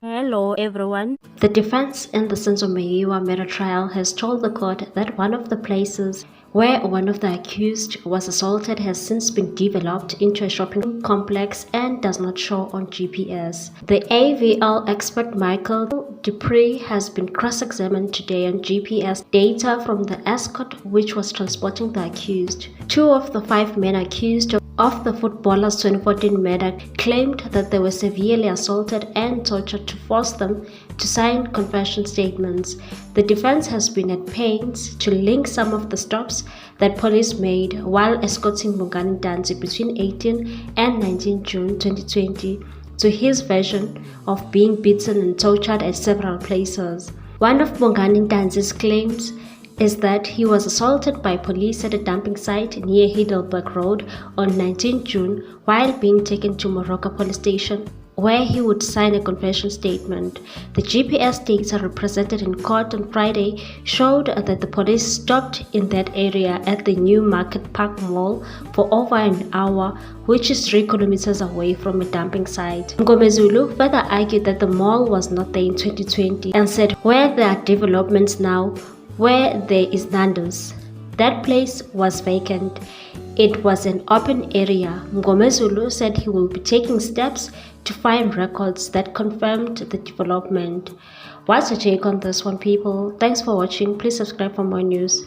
Hello everyone. The defense in the Senzomeyiwa murder trial has told the court that one of the places where one of the accused was assaulted has since been developed into a shopping complex and does not show on GPS. The AVL expert Michael Dupree has been cross-examined today on GPS data from the escort which was transporting the accused. Two of the 5 men accused of the footballer's 2014 murder claimed that they were severely assaulted and tortured to force them to sign confession statements. The defense has been at pains to link some of the stops that police made while escorting Ntanzi between 18 and 19 June 2020 to his version of being beaten and tortured at several places. One of Ntanzi's claims is that he was assaulted by police at a dumping site near Heidelberg Road on 19 June while being taken to Moroka police station, where he would sign a confession statement. The GPS data represented in court on Friday showed that the police stopped in that area at the New Market Park Mall for over an hour, which is 3 kilometers away from a dumping site. Ngomezulu further argued that the mall was not there in 2020 and said where there are developments now, where there is Nando's, that place was vacant. It was an open area. Ngomezulu said he will be taking steps to find records that confirmed the development. What's your take on this one, people? Thanks for watching. Please subscribe for more news.